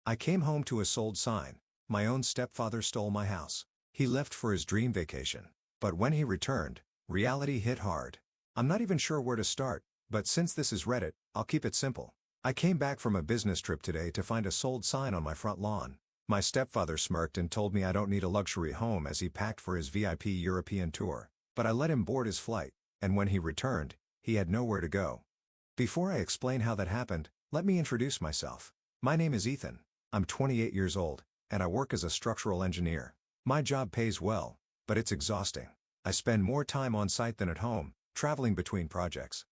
I came home to a sold sign. My own stepfather stole my house. He left for his dream vacation. But when he returned, reality hit hard. I'm not even sure where to start, but since this is Reddit, I'll keep it simple. I came back from a business trip today to find a sold sign on my front lawn. My stepfather smirked and told me I don't need a luxury home as he packed for his VIP European tour. But I let him board his flight, and when he returned, he had nowhere to go. Before I explain how that happened, let me introduce myself. My name is Ethan. I'm 28 years old, and I work as a structural engineer. My job pays well, but it's exhausting. I spend more time on site than at home, traveling between projects.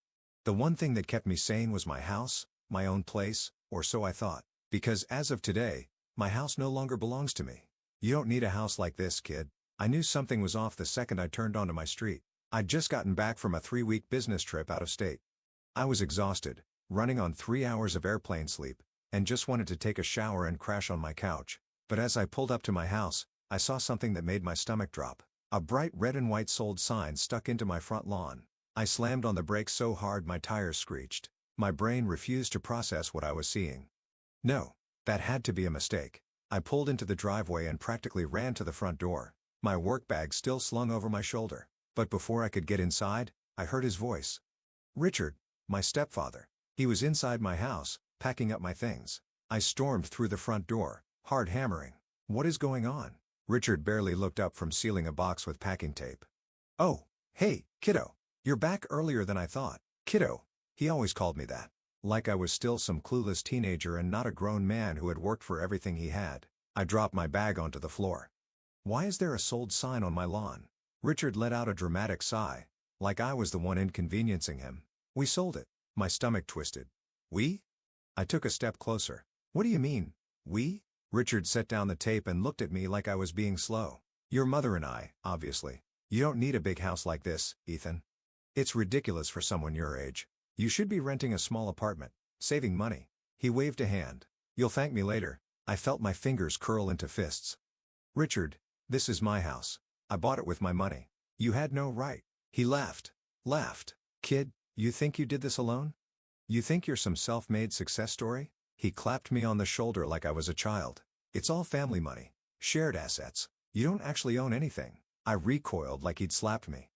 The one thing that kept me sane was my house, my own place, or so I thought. Because as of today, my house no longer belongs to me. You don't need a house like this, kid. I knew something was off the second I turned onto my street. I'd just gotten back from a 3-week business trip out of state. I was exhausted, running on 3 hours of airplane sleep, and just wanted to take a shower and crash on my couch. But as I pulled up to my house, I saw something that made my stomach drop. A bright red and white sold sign stuck into my front lawn. I slammed on the brakes so hard my tires screeched. My brain refused to process what I was seeing. No, that had to be a mistake. I pulled into the driveway and practically ran to the front door, my work bag still slung over my shoulder. But before I could get inside, I heard his voice. Richard, my stepfather. He was inside my house, packing up my things. I stormed through the front door, hard hammering. What is going on? Richard barely looked up from sealing a box with packing tape. Oh, hey, kiddo. You're back earlier than I thought. Kiddo. He always called me that. Like I was still some clueless teenager and not a grown man who had worked for everything he had. I dropped my bag onto the floor. Why is there a sold sign on my lawn? Richard let out a dramatic sigh, like I was the one inconveniencing him. We sold it. My stomach twisted. We? I took a step closer. What do you mean, we? Richard set down the tape and looked at me like I was being slow. Your mother and I, obviously. You don't need a big house like this, Ethan. It's ridiculous for someone your age. You should be renting a small apartment, saving money. He waved a hand. You'll thank me later. I felt my fingers curl into fists. Richard, this is my house. I bought it with my money. You had no right. He laughed. Kid, you think you did this alone? You think you're some self-made success story? He clapped me on the shoulder like I was a child. It's all family money. Shared assets. You don't actually own anything. I recoiled like he'd slapped me.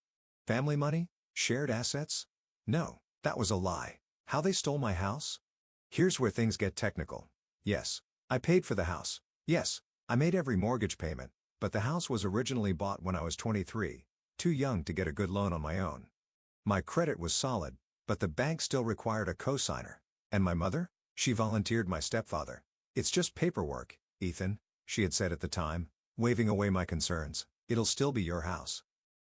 Family money? Shared assets? No, that was a lie. How they stole my house? Here's where things get technical. Yes, I paid for the house. Yes, I made every mortgage payment, but the house was originally bought when I was 23, too young to get a good loan on my own. My credit was solid, but the bank still required a cosigner. And my mother? She volunteered my stepfather. It's just paperwork, Ethan, she had said at the time, waving away my concerns. It'll still be your house.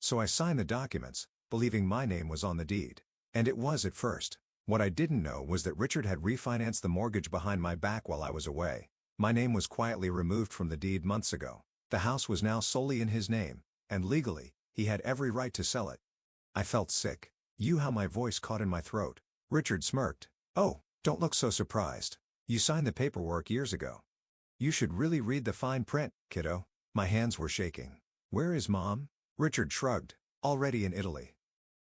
So I signed the documents, believing my name was on the deed. And it was at first. What I didn't know was that Richard had refinanced the mortgage behind my back while I was away. My name was quietly removed from the deed months ago. The house was now solely in his name, and legally, he had every right to sell it. I felt sick. How my voice caught in my throat. Richard smirked. Oh, don't look so surprised. You signed the paperwork years ago. You should really read the fine print, kiddo. My hands were shaking. Where is Mom? Richard shrugged. Already in Italy.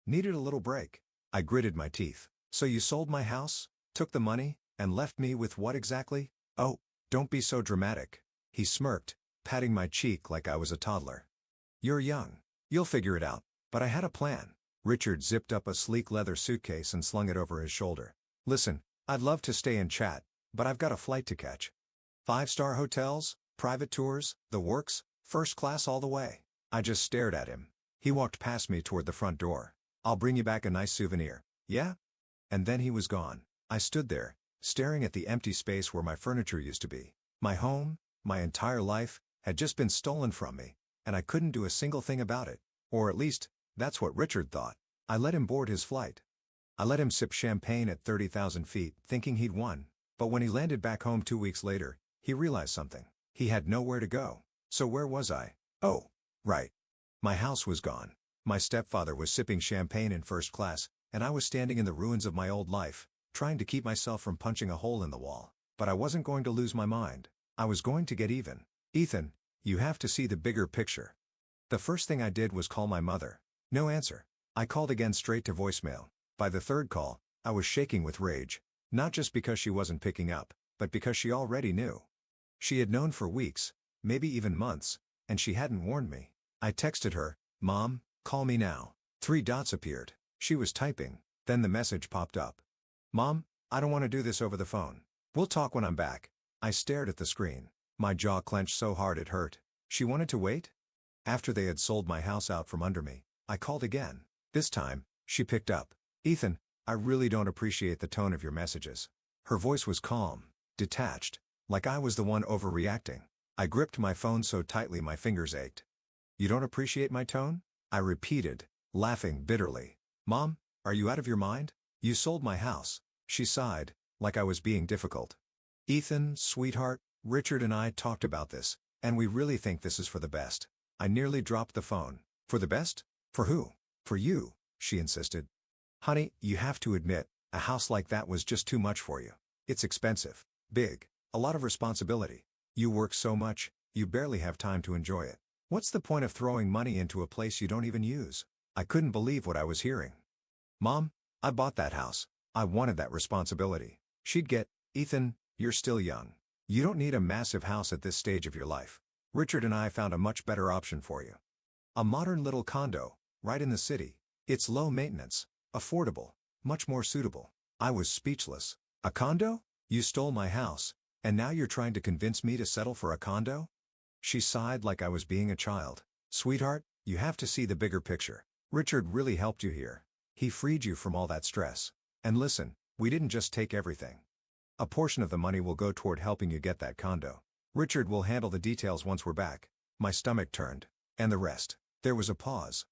Needed a little break. I gritted my teeth. So you sold my house, took the money, and left me with what exactly? Oh, don't be so dramatic. He smirked, patting my cheek like I was a toddler. You're young. You'll figure it out. But I had a plan. Richard zipped up a sleek leather suitcase and slung it over his shoulder. Listen, I'd love to stay and chat, but I've got a flight to catch. 5-star hotels, private tours, the works, first class all the way. I just stared at him. He walked past me toward the front door. I'll bring you back a nice souvenir. Yeah? And then he was gone. I stood there, staring at the empty space where my furniture used to be. My home, my entire life, had just been stolen from me, and I couldn't do a single thing about it. Or at least, that's what Richard thought. I let him board his flight. I let him sip champagne at 30,000 feet, thinking he'd won. But when he landed back home 2 weeks later, he realized something. He had nowhere to go. So where was I? Oh, right. My house was gone. My stepfather was sipping champagne in first class, and I was standing in the ruins of my old life, trying to keep myself from punching a hole in the wall. But I wasn't going to lose my mind. I was going to get even. Ethan, you have to see the bigger picture. The first thing I did was call my mother. No answer. I called again straight to voicemail. By the third call, I was shaking with rage. Not just because she wasn't picking up, but because she already knew. She had known for weeks, maybe even months, and she hadn't warned me. I texted her, "Mom, call me now." 3 dots appeared. She was typing, then the message popped up. "Mom, I don't want to do this over the phone. We'll talk when I'm back." I stared at the screen. My jaw clenched so hard it hurt. She wanted to wait? After they had sold my house out from under me, I called again. This time, she picked up. "Ethan, I really don't appreciate the tone of your messages." Her voice was calm, detached, like I was the one overreacting. I gripped my phone so tightly my fingers ached. "You don't appreciate my tone?" I repeated, laughing bitterly. "Mom, are you out of your mind? You sold my house." She sighed, like I was being difficult. "Ethan, sweetheart, Richard and I talked about this, and we really think this is for the best." I nearly dropped the phone. "For the best? For who?" "For you," she insisted. "Honey, you have to admit, a house like that was just too much for you. It's expensive, big, a lot of responsibility. You work so much, you barely have time to enjoy it. What's the point of throwing money into a place you don't even use?" I couldn't believe what I was hearing. "Mom, I bought that house. I wanted that responsibility." She'd get, "Ethan, you're still young. You don't need a massive house at this stage of your life. Richard and I found a much better option for you. A modern little condo, right in the city. It's low maintenance, affordable, much more suitable." I was speechless. "A condo? You stole my house, and now you're trying to convince me to settle for a condo?" She sighed like I was being a child. "Sweetheart, you have to see the bigger picture. Richard really helped you here. He freed you from all that stress. And listen, we didn't just take everything. A portion of the money will go toward helping you get that condo. Richard will handle the details once we're back." My stomach turned. "And the rest?" There was a pause.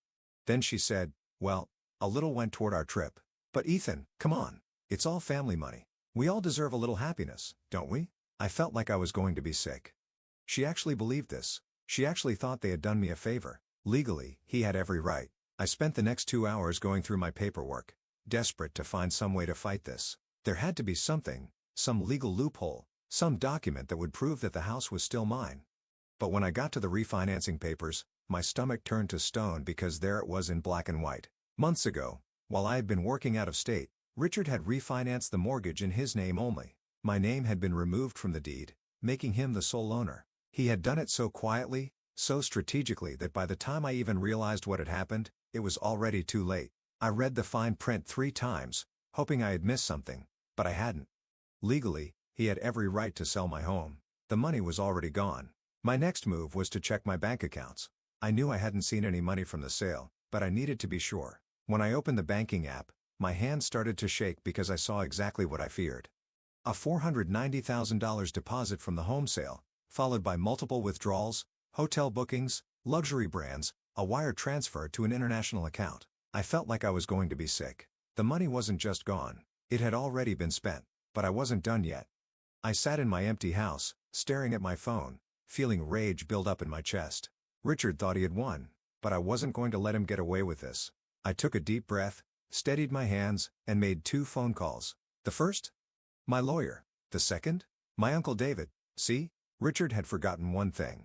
Then she said, "Well, a little went toward our trip. But Ethan, come on. It's all family money. We all deserve a little happiness, don't we?" I felt like I was going to be sick. She actually believed this. She actually thought they had done me a favor. Legally, he had every right. I spent the next 2 hours going through my paperwork, desperate to find some way to fight this. There had to be something, some legal loophole, some document that would prove that the house was still mine. But when I got to the refinancing papers, my stomach turned to stone because there it was in black and white. Months ago, while I had been working out of state, Richard had refinanced the mortgage in his name only. My name had been removed from the deed, making him the sole owner. He had done it so quietly, so strategically that by the time I even realized what had happened, it was already too late. I read the fine print 3 times, hoping I had missed something, but I hadn't. Legally, he had every right to sell my home. The money was already gone. My next move was to check my bank accounts. I knew I hadn't seen any money from the sale, but I needed to be sure. When I opened the banking app, my hands started to shake because I saw exactly what I feared. A $490,000 deposit from the home sale, followed by multiple withdrawals, hotel bookings, luxury brands, a wire transfer to an international account. I felt like I was going to be sick. The money wasn't just gone. It had already been spent, but I wasn't done yet. I sat in my empty house, staring at my phone, feeling rage build up in my chest. Richard thought he had won, but I wasn't going to let him get away with this. I took a deep breath, steadied my hands, and made 2 phone calls. The first? My lawyer. The second? My Uncle David. See? Richard had forgotten one thing.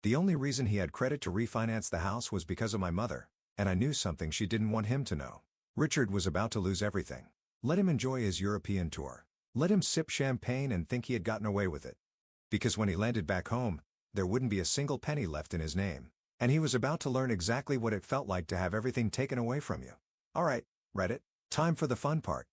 The only reason he had credit to refinance the house was because of my mother, and I knew something she didn't want him to know. Richard was about to lose everything. Let him enjoy his European tour. Let him sip champagne and think he had gotten away with it. Because when he landed back home, there wouldn't be a single penny left in his name. And he was about to learn exactly what it felt like to have everything taken away from you. All right, Reddit, time for the fun part.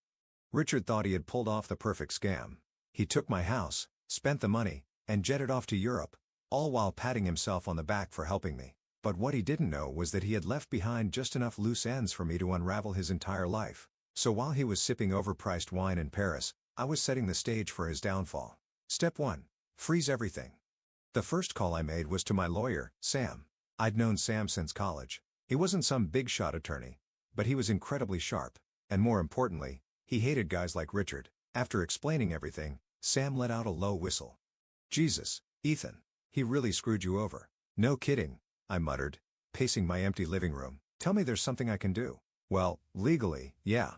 Richard thought he had pulled off the perfect scam. He took my house, spent the money, and jetted off to Europe, all while patting himself on the back for helping me. But what he didn't know was that he had left behind just enough loose ends for me to unravel his entire life. So while he was sipping overpriced wine in Paris, I was setting the stage for his downfall. Step 1. Freeze everything. The first call I made was to my lawyer, Sam. I'd known Sam since college. He wasn't some big-shot attorney, but he was incredibly sharp, and more importantly, he hated guys like Richard. After explaining everything, Sam let out a low whistle. "Jesus, Ethan, he really screwed you over." "No kidding," I muttered, pacing my empty living room. "Tell me there's something I can do." "Well, legally, yeah.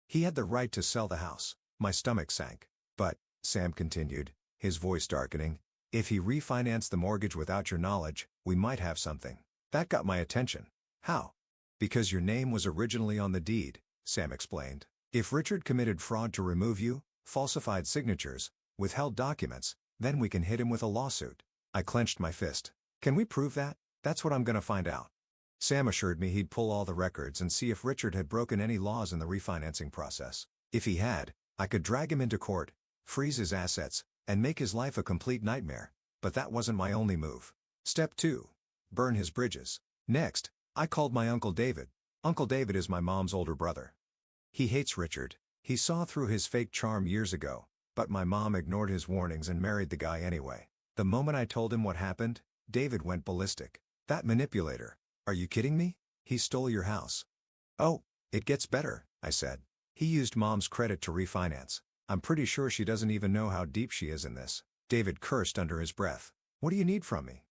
He had the right to sell the house." My stomach sank. "But," Sam continued, his voice darkening, "if he refinanced the mortgage without your knowledge, we might have something." That got my attention. "How?" "Because your name was originally on the deed," Sam explained. "If Richard committed fraud to remove you, falsified signatures, withheld documents, Then we can hit him with a lawsuit. I clenched my fist. Can we prove that? That's what I'm gonna find out. Sam assured me he'd pull all the records and see if Richard had broken any laws in the refinancing process. If he had, I could drag him into court, freeze his assets, and make his life a complete nightmare. But that wasn't my only move. Step 2. Burn his bridges. Next, I called my Uncle David. Uncle David is my mom's older brother. He hates Richard. He saw through his fake charm years ago, but my mom ignored his warnings and married the guy anyway. The moment I told him what happened, David went ballistic. That manipulator. Are you kidding me? He stole your house. Oh, it gets better, I said. He used mom's credit to refinance. I'm pretty sure she doesn't even know how deep she is in this. David cursed under his breath. What do you need from me?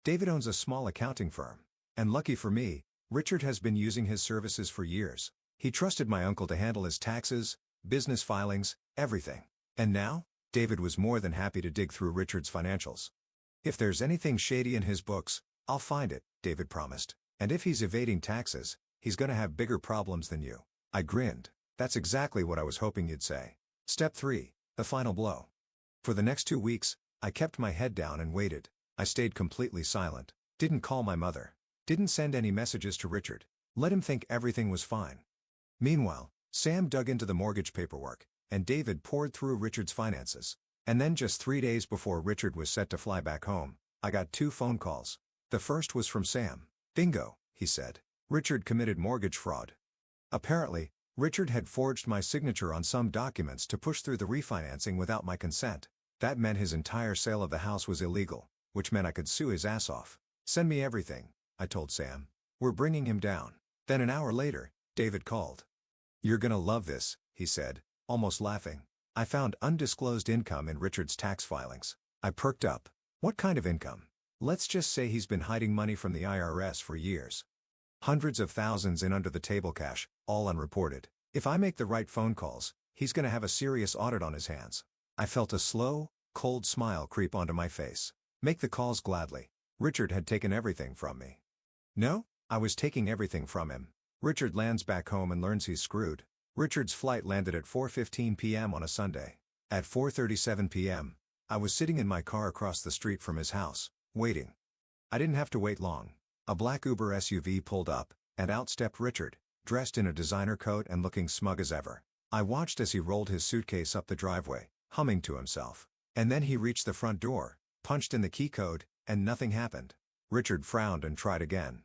David owns a small accounting firm. And lucky for me, Richard has been using his services for years. He trusted my uncle to handle his taxes, business filings, everything. And now, David was more than happy to dig through Richard's financials. If there's anything shady in his books, I'll find it, David promised. And if he's evading taxes, he's gonna have bigger problems than you. I grinned. That's exactly what I was hoping you'd say. Step 3. The final blow. For the next 2 weeks, I kept my head down and waited. I stayed completely silent. Didn't call my mother. Didn't send any messages to Richard. Let him think everything was fine. Meanwhile, Sam dug into the mortgage paperwork, and David poured through Richard's finances. And then just 3 days before Richard was set to fly back home, I got 2 phone calls. The first was from Sam. Bingo, he said. Richard committed mortgage fraud. Apparently, Richard had forged my signature on some documents to push through the refinancing without my consent. That meant his entire sale of the house was illegal, which meant I could sue his ass off. Send me everything, I told Sam. We're bringing him down. Then an hour later, David called. You're gonna love this, he said, almost laughing. I found undisclosed income in Richard's tax filings. I perked up. What kind of income? Let's just say he's been hiding money from the IRS for years. Hundreds of thousands in under-the-table cash, all unreported. If I make the right phone calls, he's gonna have a serious audit on his hands. I felt a slow, cold smile creep onto my face. Make the calls gladly. Richard had taken everything from me. No, I was taking everything from him. Richard lands back home and learns he's screwed. Richard's flight landed at 4:15 p.m. on a Sunday. At 4:37 p.m., I was sitting in my car across the street from his house, waiting. I didn't have to wait long. A black Uber SUV pulled up, and out stepped Richard, dressed in a designer coat and looking smug as ever. I watched as he rolled his suitcase up the driveway, humming to himself. And then he reached the front door, punched in the key code, and nothing happened. Richard frowned and tried again.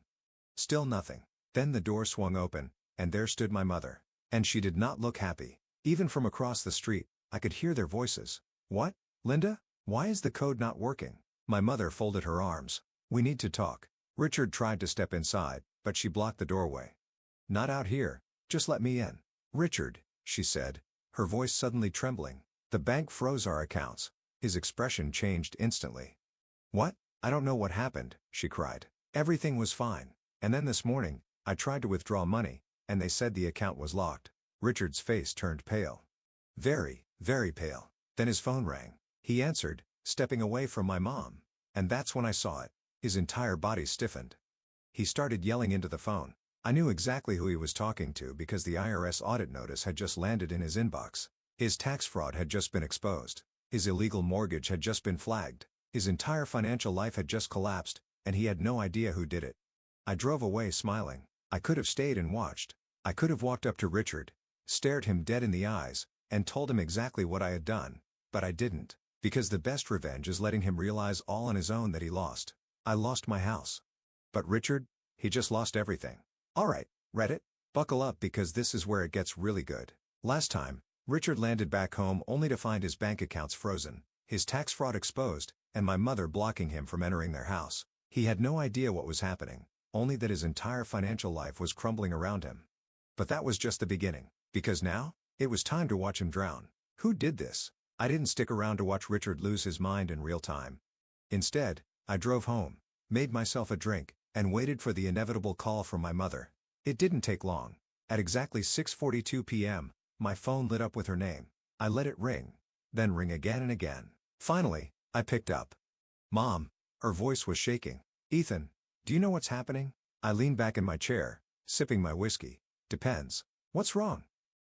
Still nothing. Then the door swung open, and there stood my mother. And she did not look happy. Even from across the street, I could hear their voices. What, Linda? Why is the code not working? My mother folded her arms. We need to talk. Richard tried to step inside, but she blocked the doorway. Not out here, just let me in. Richard, she said, her voice suddenly trembling. The bank froze our accounts. His expression changed instantly. What? I don't know what happened, she cried. Everything was fine. And then this morning, I tried to withdraw money, and they said the account was locked. Richard's face turned pale. Very, very pale. Then his phone rang. He answered, stepping away from my mom. And that's when I saw it. His entire body stiffened. He started yelling into the phone. I knew exactly who he was talking to because the IRS audit notice had just landed in his inbox. His tax fraud had just been exposed. His illegal mortgage had just been flagged. His entire financial life had just collapsed, and he had no idea who did it. I drove away smiling. I could have stayed and watched. I could have walked up to Richard, stared him dead in the eyes, and told him exactly what I had done. But I didn't, because the best revenge is letting him realize all on his own that he lost. I lost my house. But Richard, he just lost everything. Alright, Reddit, buckle up because this is where it gets really good. Last time, Richard landed back home only to find his bank accounts frozen, his tax fraud exposed, and my mother blocking him from entering their house. He had no idea what was happening, only that his entire financial life was crumbling around him. But that was just the beginning, because now, it was time to watch him drown. Who did this? I didn't stick around to watch Richard lose his mind in real time. Instead, I drove home, made myself a drink, and waited for the inevitable call from my mother. It didn't take long. At exactly 6:42 p.m., my phone lit up with her name. I let it ring, then ring again and again. Finally, I picked up. Mom, her voice was shaking. Ethan, do you know what's happening? I leaned back in my chair, sipping my whiskey. Depends. What's wrong?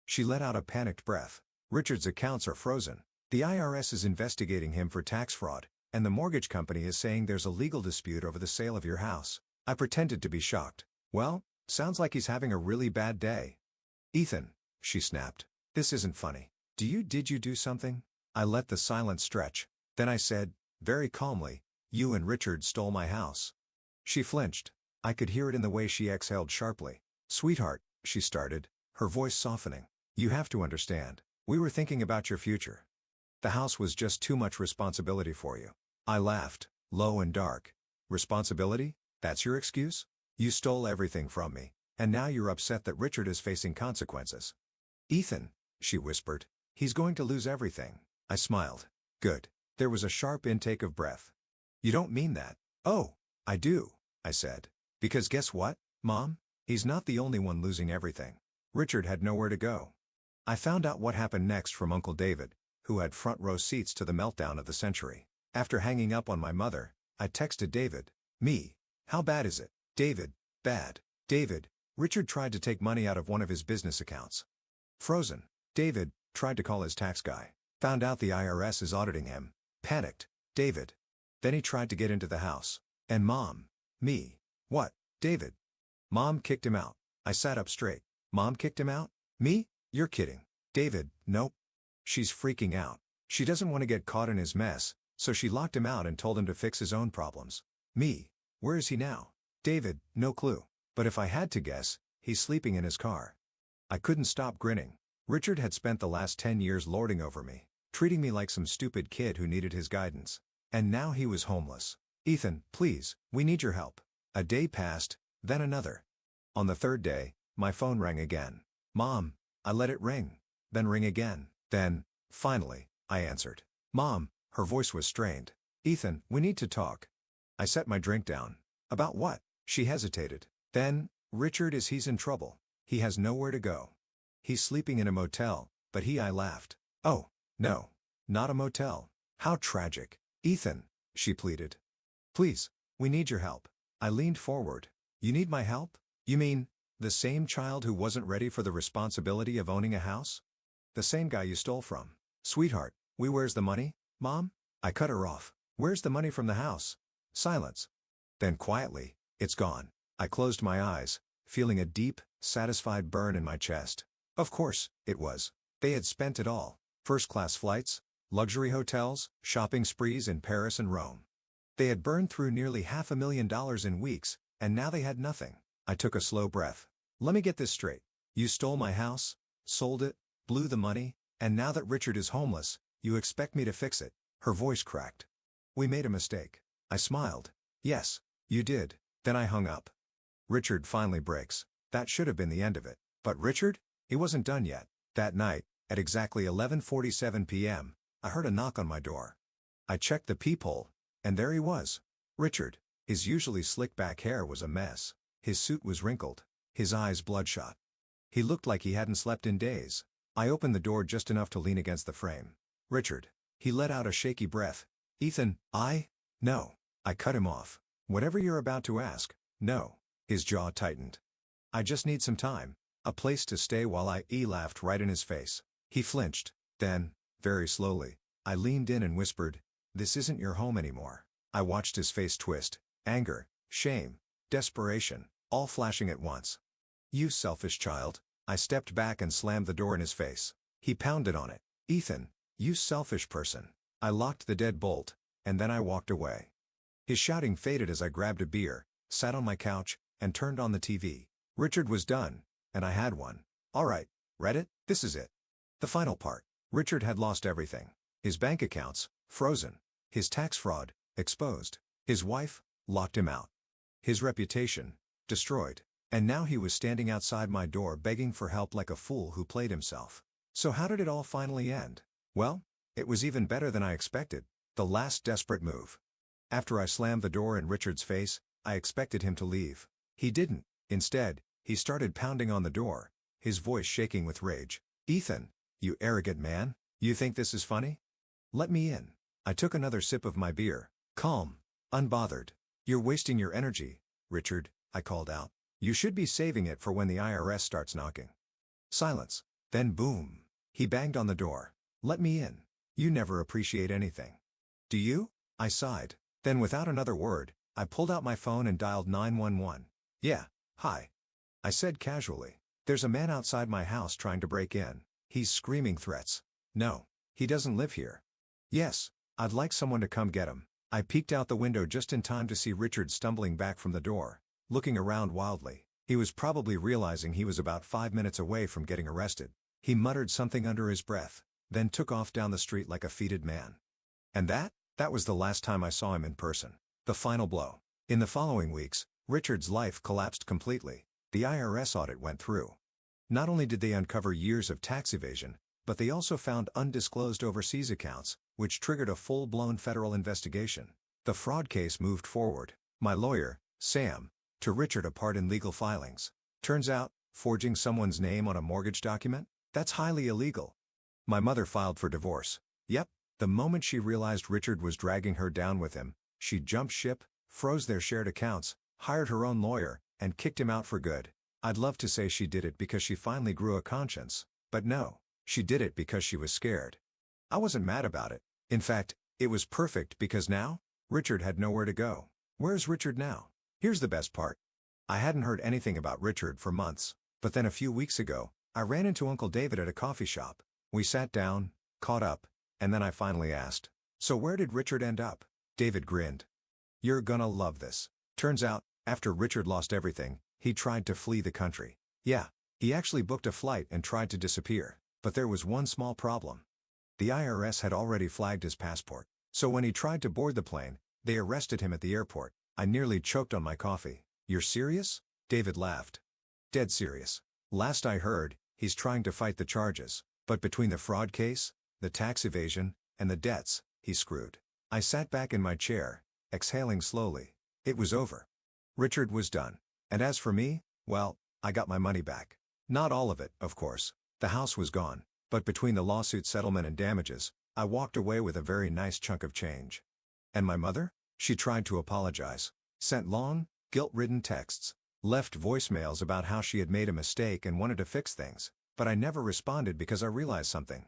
She let out a panicked breath. Richard's accounts are frozen. The IRS is investigating him for tax fraud, and the mortgage company is saying there's a legal dispute over the sale of your house. I pretended to be shocked. Well, sounds like he's having a really bad day. Ethan, she snapped. This isn't funny. Did you do something? I let the silence stretch. Then I said, very calmly, you and Richard stole my house. She flinched. I could hear it in the way she exhaled sharply. Sweetheart, she started, her voice softening. You have to understand. We were thinking about your future. The house was just too much responsibility for you. I laughed, low and dark. Responsibility? That's your excuse? You stole everything from me, and now you're upset that Richard is facing consequences. Ethan, she whispered, he's going to lose everything. I smiled. Good. There was a sharp intake of breath. You don't mean that. Oh, I do, I said. Because guess what, Mom? He's not the only one losing everything. Richard had nowhere to go. I found out what happened next from Uncle David, who had front row seats to the meltdown of the century. After hanging up on my mother, I texted David. Me. How bad is it? David. Bad. David. Richard tried to take money out of one of his business accounts. Frozen. David. Tried to call his tax guy. Found out the IRS is auditing him. Panicked. David. Then he tried to get into the house. And Mom. Me. What? David. Mom kicked him out. I sat up straight. Mom kicked him out? Me? You're kidding. David. Nope. She's freaking out. She doesn't want to get caught in his mess, so she locked him out and told him to fix his own problems. Me. Where is he now? David. No clue. But if I had to guess, he's sleeping in his car. I couldn't stop grinning. Richard had spent the last 10 years lording over me, treating me like some stupid kid who needed his guidance. And now he was homeless. Ethan, please, we need your help. A day passed, then another. On the third day, my phone rang again. Mom. I let it ring. Then ring again. Then, finally, I answered. Mom. Her voice was strained. Ethan, we need to talk. I set my drink down. About what? She hesitated. Then, Richard he's in trouble. He has nowhere to go. He's sleeping in a motel, but I laughed. Oh, no. Not a motel. How tragic. Ethan, she pleaded. Please, we need your help. I leaned forward. You need my help? You mean, the same child who wasn't ready for the responsibility of owning a house? The same guy you stole from. Sweetheart, where's the money, Mom? I cut her off. Where's the money from the house? Silence. Then quietly, it's gone. I closed my eyes, feeling a deep, satisfied burn in my chest. Of course, it was. They had spent it all. First-class flights, luxury hotels, shopping sprees in Paris and Rome. They had burned through nearly $500,000 in weeks, and now they had nothing. I took a slow breath. Let me get this straight. You stole my house, sold it, blew the money, and now that Richard is homeless, you expect me to fix it. Her voice cracked. We made a mistake. I smiled. Yes, you did. Then I hung up. Richard finally breaks. That should have been the end of it. But Richard? He wasn't done yet. That night, at exactly 11:47 p.m., I heard a knock on my door. I checked the peephole, and there he was. Richard. His usually slick-back hair was a mess. His suit was wrinkled. His eyes bloodshot. He looked like he hadn't slept in days. I opened the door just enough to lean against the frame. Richard. He let out a shaky breath. Ethan, No. I cut him off. Whatever you're about to ask, no. His jaw tightened. I just need some time. A place to stay while he laughed right in his face. He flinched. Then, very slowly, I leaned in and whispered, this isn't your home anymore. I watched his face twist. Anger, shame, desperation, all flashing at once. You selfish child. I stepped back and slammed the door in his face. He pounded on it. Ethan, you selfish person. I locked the deadbolt, and then I walked away. His shouting faded as I grabbed a beer, sat on my couch, and turned on the TV. Richard was done, and I had one. All right, read it? This is it. The final part. Richard had lost everything. His bank accounts, frozen. His tax fraud, exposed. His wife, locked him out. His reputation, destroyed. And now he was standing outside my door begging for help like a fool who played himself. So how did it all finally end? Well, it was even better than I expected. The last desperate move. After I slammed the door in Richard's face, I expected him to leave. He didn't. Instead, he started pounding on the door, his voice shaking with rage. Ethan, you arrogant man, you think this is funny? Let me in. I took another sip of my beer, calm, unbothered. You're wasting your energy, Richard, I called out. You should be saving it for when the IRS starts knocking. Silence. Then boom. He banged on the door. Let me in. You never appreciate anything. Do you? I sighed. Then without another word, I pulled out my phone and dialed 911. Yeah, hi. I said casually. There's a man outside my house trying to break in. He's screaming threats. No, he doesn't live here. Yes, I'd like someone to come get him. I peeked out the window just in time to see Richard stumbling back from the door, looking around wildly. He was probably realizing he was about 5 minutes away from getting arrested. He muttered something under his breath, then took off down the street like a defeated man. And that was the last time I saw him in person. The final blow. In the following weeks, Richard's life collapsed completely. The IRS audit went through. Not only did they uncover years of tax evasion, but they also found undisclosed overseas accounts, which triggered a full-blown federal investigation. The fraud case moved forward. My lawyer, Sam, to Richard apart in legal filings. Turns out, forging someone's name on a mortgage document? That's highly illegal. My mother filed for divorce. Yep, the moment she realized Richard was dragging her down with him, she jumped ship, froze their shared accounts, hired her own lawyer, and kicked him out for good. I'd love to say she did it because she finally grew a conscience, but no, she did it because she was scared. I wasn't mad about it. In fact, it was perfect because now, Richard had nowhere to go. Where's Richard now? Here's the best part. I hadn't heard anything about Richard for months, but then a few weeks ago, I ran into Uncle David at a coffee shop. We sat down, caught up, and then I finally asked, "So where did Richard end up?" David grinned. "You're gonna love this. Turns out, after Richard lost everything, he tried to flee the country. Yeah, he actually booked a flight and tried to disappear, but there was one small problem. The IRS had already flagged his passport, so when he tried to board the plane, they arrested him at the airport." I nearly choked on my coffee. "You're serious?" David laughed. "Dead serious. Last I heard, he's trying to fight the charges, but between the fraud case, the tax evasion, and the debts, he's screwed." I sat back in my chair, exhaling slowly. It was over. Richard was done. And as for me, well, I got my money back. Not all of it, of course. The house was gone, but between the lawsuit settlement and damages, I walked away with a very nice chunk of change. And my mother? She tried to apologize, sent long, guilt-ridden texts, left voicemails about how she had made a mistake and wanted to fix things, but I never responded because I realized something.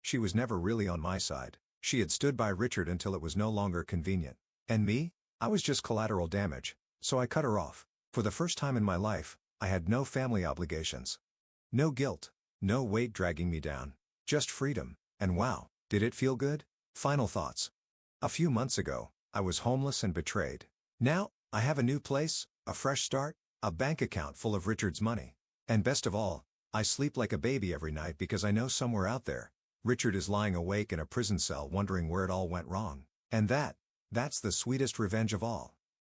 She was never really on my side. She had stood by Richard until it was no longer convenient. And me? I was just collateral damage, so I cut her off. For the first time in my life, I had no family obligations. No guilt, no weight dragging me down. Just freedom, and wow, did it feel good? Final thoughts. A few months ago, I was homeless and betrayed. Now, I have a new place, a fresh start, a bank account full of Richard's money. And best of all, I sleep like a baby every night because I know somewhere out there, Richard is lying awake in a prison cell wondering where it all went wrong. And that's the sweetest revenge of all.